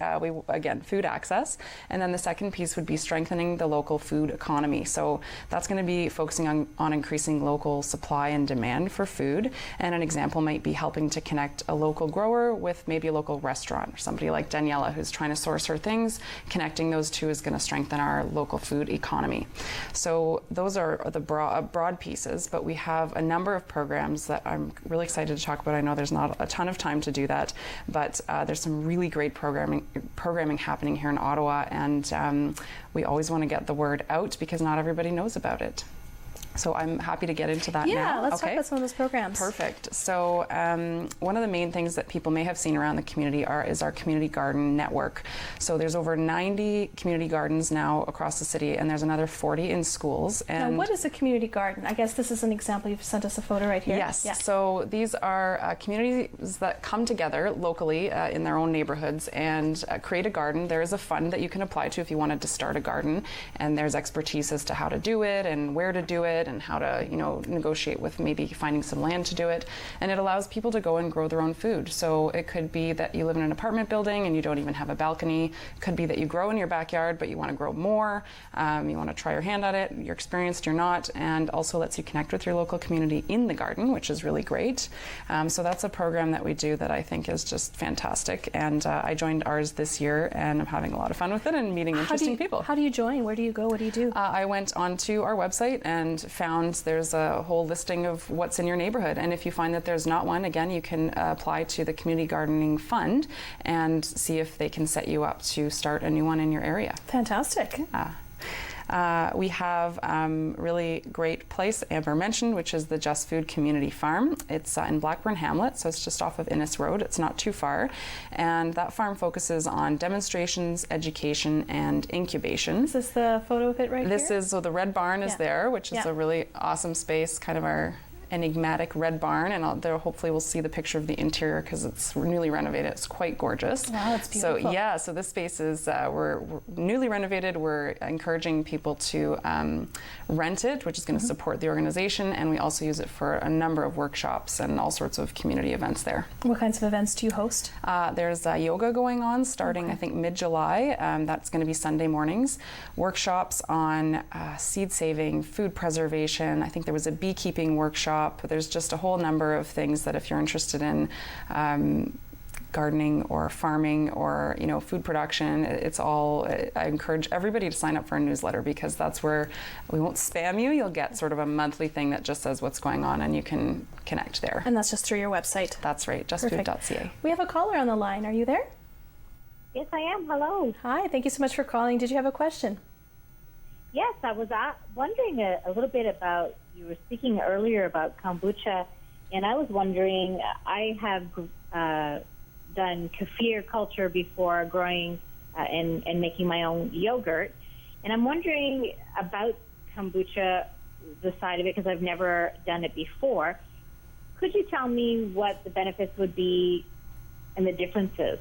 Speaker 6: again, food access. And then the second piece would be strengthening the local food economy. So that's going to be focusing on increasing local supply and demand for food. And an example might be helping to connect a local grower with maybe a local restaurant, or somebody like Daniela who's trying to source her things. Connecting those two is going to strengthen our local food economy. So those are the broad pieces, but we have a number of programs that I'm really excited to talk about. I know there's not a ton of time to do that, but there's some really great programming happening here in Ottawa, and we always want to get the word out because not everybody knows about it. So I'm happy to get into that now.
Speaker 1: Yeah, let's talk about some of those programs.
Speaker 6: Perfect. So one of the main things that people may have seen around the community is our community garden network. So there's over 90 community gardens now across the city, and there's another 40 in schools. And
Speaker 1: now, what is a community garden? I guess this is an example. You've sent us a photo right here.
Speaker 6: Yes.
Speaker 1: Yeah.
Speaker 6: So these are communities that come together locally in their own neighborhoods and create a garden. There is a fund that you can apply to if you wanted to start a garden, and there's expertise as to how to do it and where to do it and how to, negotiate with maybe finding some land to do it. And it allows people to go and grow their own food. So it could be that you live in an apartment building and you don't even have a balcony. It could be that you grow in your backyard, but you want to grow more. You want to try your hand at it. You're experienced, you're not. And also lets you connect with your local community in the garden, which is really great. So that's a program that we do that I think is just fantastic. And I joined ours this year, and I'm having a lot of fun with it and meeting interesting people.
Speaker 1: How do you join? Where do you go? What do you do?
Speaker 6: I went onto our website and found there's a whole listing of what's in your neighborhood. And if you find that there's not one, again, you can apply to the Community Gardening Fund and see if they can set you up to start a new one in your area.
Speaker 1: Fantastic.
Speaker 6: We have really great place Amber mentioned, which is the Just Food Community Farm. It's in Blackburn Hamlet, so it's just off of Innes Road. It's not too far. And that farm focuses on demonstrations, education, and incubation.
Speaker 1: Is this the photo of it right
Speaker 6: This
Speaker 1: here?
Speaker 6: is, so the red barn is there, which is a really awesome space, kind of our enigmatic red barn, and there hopefully we'll see the picture of the interior because it's newly renovated. It's quite gorgeous.
Speaker 1: Wow, it's beautiful.
Speaker 6: So yeah, so this space is we're newly renovated. We're encouraging people to rent it, which is going to support the organization, and we also use it for a number of workshops and all sorts of community events there.
Speaker 1: What kinds of events do you host?
Speaker 6: There's yoga going on starting I think mid-July. That's going to be Sunday mornings. Workshops on seed saving, food preservation. I think there was a beekeeping workshop. There's just a whole number of things that if you're interested in gardening or farming or food production, it's all, I encourage everybody to sign up for a newsletter because that's where we won't spam you. You'll get sort of a monthly thing that just says what's going on and you can connect there.
Speaker 1: And that's just through your website.
Speaker 6: That's right, justfood.ca.
Speaker 1: We have a caller on the line. Are you there?
Speaker 10: Yes, I am. Hello.
Speaker 1: Hi, thank you so much for calling. Did you have a question?
Speaker 10: Yes, I was wondering a little bit about, you were speaking earlier about kombucha, and I was wondering, I have done kefir culture before, growing and making my own yogurt, and I'm wondering about kombucha, the side of it, because I've never done it before. Could you tell me what the benefits would be and the differences,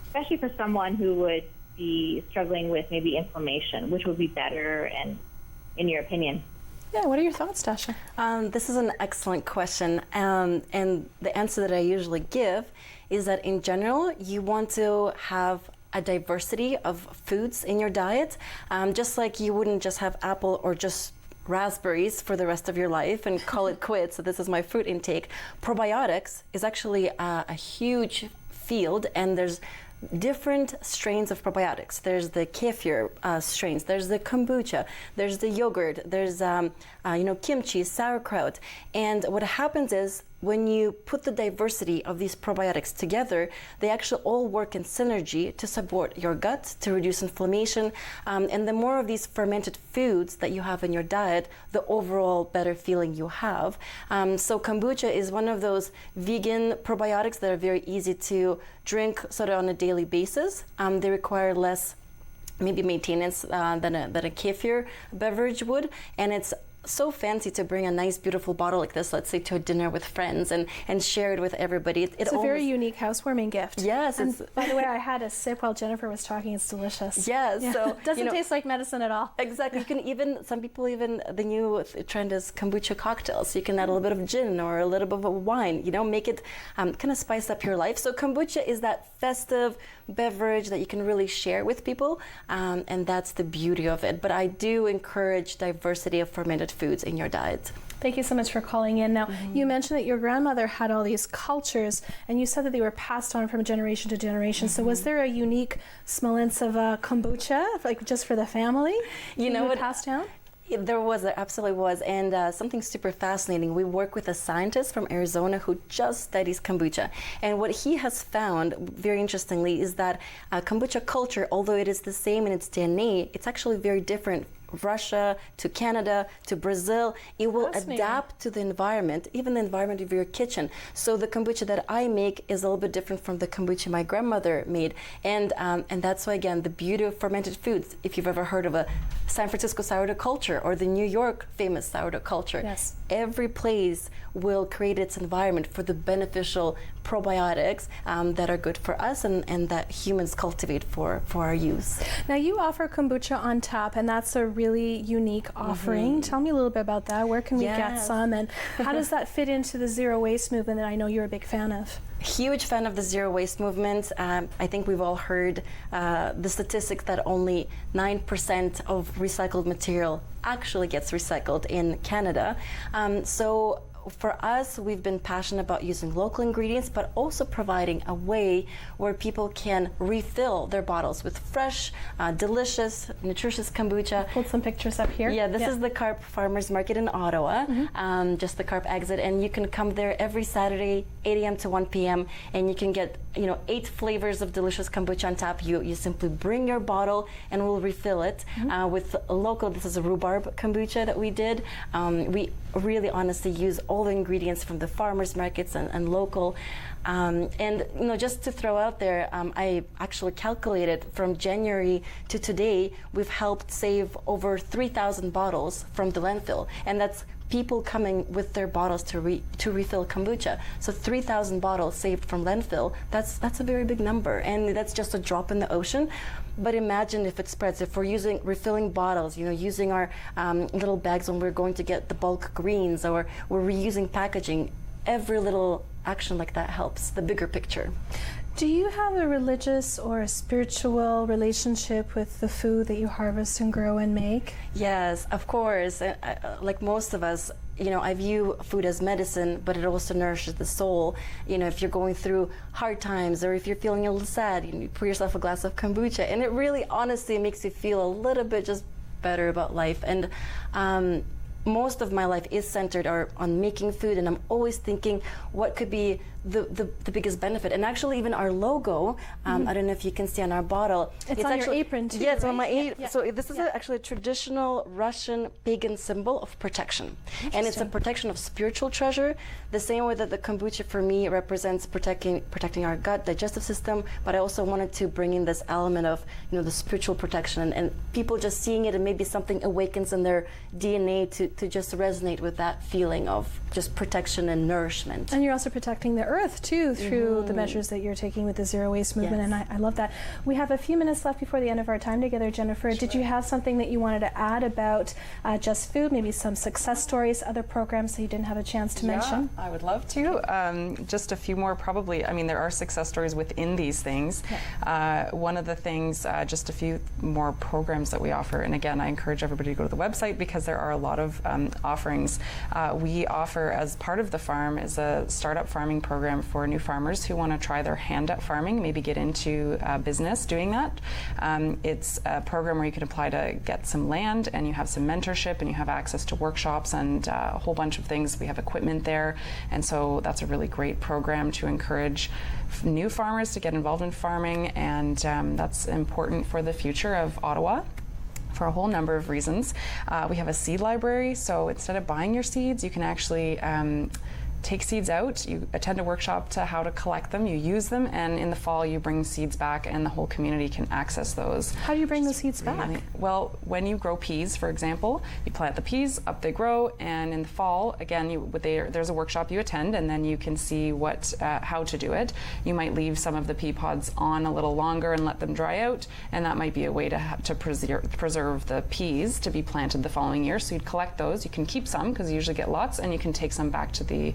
Speaker 10: especially for someone who would be struggling with maybe inflammation, which would be better, and in your opinion?
Speaker 1: Yeah, what are your thoughts, Dasha?
Speaker 7: This is an excellent question, and the answer that I usually give is that in general, you want to have a diversity of foods in your diet, just like you wouldn't just have apple or just raspberries for the rest of your life and call it quits. So this is my fruit intake. Probiotics is actually a huge field, and there's different strains of probiotics. There's the kefir strains, there's the kombucha, there's the yogurt, there's kimchi, sauerkraut. And what happens is when you put the diversity of these probiotics together, they actually all work in synergy to support your gut, to reduce inflammation. And the more of these fermented foods that you have in your diet, the overall better feeling you have. So kombucha is one of those vegan probiotics that are very easy to drink sort of on a daily basis. They require less maybe maintenance than a kefir beverage would, and it's so fancy to bring a nice beautiful bottle like this, let's say, to a dinner with friends and share it with everybody.
Speaker 1: It's a very unique housewarming gift.
Speaker 7: Yes.
Speaker 1: And by the way, I had a sip while Jennifer was talking. It's delicious.
Speaker 7: Yes.
Speaker 1: Yeah.
Speaker 7: So
Speaker 1: doesn't taste like medicine at all.
Speaker 7: Exactly. You can even, some people even, the new trend is kombucha cocktails. You can add a little bit of gin or a little bit of wine, make it kind of spice up your life. So kombucha is that festive beverage that you can really share with people, and that's the beauty of it. But I do encourage diversity of fermented foods in your diet.
Speaker 1: Thank you so much for calling in. Now, you mentioned that your grandmother had all these cultures, and you said that they were passed on from generation to generation. So was there a unique Smolentseva kombucha, like just for the family?
Speaker 7: You know what?
Speaker 1: Passed down?
Speaker 7: There absolutely was, and something super fascinating. We work with a scientist from Arizona who just studies kombucha, and what he has found, very interestingly, is that kombucha culture, although it is the same in its DNA, it's actually very different. Russia to Canada to Brazil, it will adapt to the environment, even the environment of your kitchen. So the kombucha that I make is a little bit different from the kombucha my grandmother made, and that's why, again, the beauty of fermented foods. If you've ever heard of a San Francisco sourdough culture or the New York famous sourdough culture,
Speaker 1: yes,
Speaker 7: every place will create its environment for the beneficial probiotics that are good for us and that humans cultivate for our use.
Speaker 1: Now, you offer kombucha on tap, and that's a really unique offering. Tell me a little bit about that. Where can we get some, and how does that fit into the zero waste movement that I know you're a big fan of?
Speaker 7: Huge fan of the zero waste movement. I think we've all heard the statistics that only 9% of recycled material actually gets recycled in Canada. So for us, we've been passionate about using local ingredients, but also providing a way where people can refill their bottles with fresh, delicious, nutritious kombucha.
Speaker 1: Pulled some pictures up here.
Speaker 7: Yeah, this is the Carp Farmers Market in Ottawa, just the Carp exit, and you can come there every Saturday, 8 a.m. to 1 p.m., and you can get 8 flavors of delicious kombucha on tap. You simply bring your bottle, and we'll refill it with local. This is a rhubarb kombucha that we did. We really honestly use all the ingredients from the farmers markets and local. And just to throw out there, I actually calculated from January to today, we've helped save over 3,000 bottles from the landfill, and that's people coming with their bottles to refill kombucha. So 3,000 bottles saved from landfill. That's a very big number, and that's just a drop in the ocean. But imagine if it spreads. If we're refilling bottles, using our little bags when we're going to get the bulk greens, or we're reusing packaging, every little action like that helps the bigger picture.
Speaker 1: Do you have a religious or a spiritual relationship with the food that you harvest and grow and make?
Speaker 7: Yes, of course. Like most of us, I view food as medicine, but it also nourishes the soul. If you're going through hard times, or if you're feeling a little sad, you pour yourself a glass of kombucha, and it really honestly makes you feel a little bit just better about life. And most of my life is centered on making food, and I'm always thinking what could be the biggest benefit. And actually, even our logo, I don't know if you can see on our bottle.
Speaker 1: It's on your apron too.
Speaker 7: Yeah, it's
Speaker 1: right?
Speaker 7: on my apron.
Speaker 1: Yeah.
Speaker 7: So this is actually a traditional Russian pagan symbol of protection. And it's a protection of spiritual treasure, the same way that the kombucha for me represents protecting our gut, digestive system, but I also wanted to bring in this element of, the spiritual protection, and people just seeing it, and maybe something awakens in their DNA to just resonate with that feeling of just protection and nourishment.
Speaker 1: And you're also protecting the earth too through the measures that you're taking with the zero waste movement, and I love that. We have a few minutes left before the end of our time together, Jennifer. Sure. Did you have something that you wanted to add about Just Food, maybe some success stories, other programs that you didn't have a chance to mention?
Speaker 6: I would love to. Just a few more probably. I mean, there are success stories within these things. Yeah. One of the things, just a few more programs that we offer, and again, I encourage everybody to go to the website because there are a lot of offerings. We offer, as part of the farm, is a startup farming program for new farmers who want to try their hand at farming, maybe get into business doing that. It's a program where you can apply to get some land, and you have some mentorship, and you have access to workshops and a whole bunch of things. We have equipment there, and so that's a really great program to encourage new farmers to get involved in farming, and that's important for the future of Ottawa for a whole number of reasons. We have a seed library, so instead of buying your seeds, you can actually take seeds out, you attend a workshop to how to collect them, you use them, and in the fall you bring seeds back and the whole community can access those.
Speaker 1: How do you bring those seeds back?
Speaker 6: Well, when you grow peas, for example, you plant the peas, up they grow, and in the fall, again, there's a workshop you attend, and then you can see how to do it. You might leave some of the pea pods on a little longer and let them dry out, and that might be a way to preserve the peas to be planted the following year. So you'd collect those, you can keep some because you usually get lots, and you can take some back to the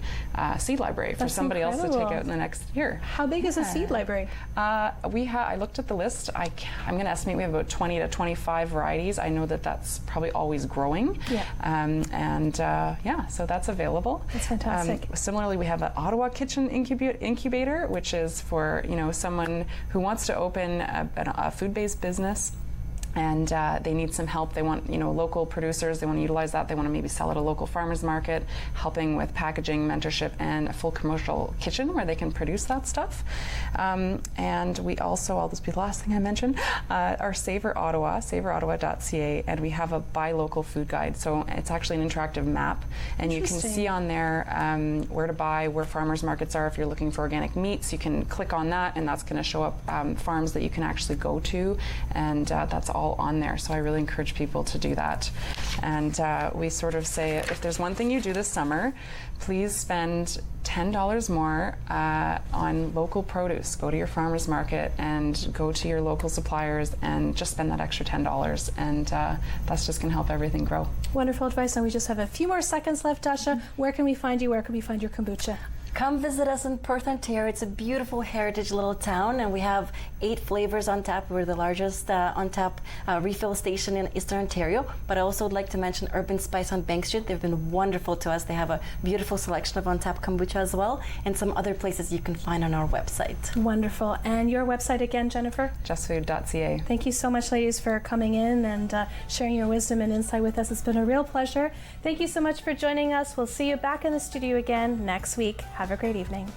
Speaker 6: seed library for somebody else to take out in the next year.
Speaker 1: How big is a seed library?
Speaker 6: I looked at the list. I'm going to estimate we have about 20 to 25 varieties. I know that that's probably always growing. Yeah. So that's available.
Speaker 1: That's fantastic.
Speaker 6: Similarly, we have an Ottawa Kitchen Incubator, which is for someone who wants to open a food-based business. And they need some help. They want, local producers. They want to utilize that. They want to maybe sell at a local farmers market, helping with packaging, mentorship, and a full commercial kitchen where they can produce that stuff. And we also, I'll just be the last thing I mentioned, our Savor Ottawa, savorottawa.ca, and we have a buy local food guide. So it's actually an interactive map, and you can see on there where to buy, where farmers markets are. If you're looking for organic meats, you can click on that, and that's going to show up farms that you can actually go to, and that's all on there. So I really encourage people to do that. And we sort of say, if there's one thing you do this summer, please spend $10 more on local produce. Go to your farmer's market and go to your local suppliers and just spend that extra $10, and that's just going to help everything grow.
Speaker 1: Wonderful advice. And we just have a few more seconds left, Dasha. Where can we find you? Where can we find your kombucha?
Speaker 7: Come visit us in Perth, Ontario. It's a beautiful heritage little town, and we have 8 flavors on tap. We're the largest on tap refill station in Eastern Ontario. But I also would like to mention Urban Spice on Bank Street. They've been wonderful to us. They have a beautiful selection of on tap kombucha as well, and some other places you can find on our website.
Speaker 1: Wonderful. And your website again, Jennifer?
Speaker 6: Justfood.ca.
Speaker 1: Thank you so much, ladies, for coming in and sharing your wisdom and insight with us. It's been a real pleasure. Thank you so much for joining us. We'll see you back in the studio again next week. Have a great evening.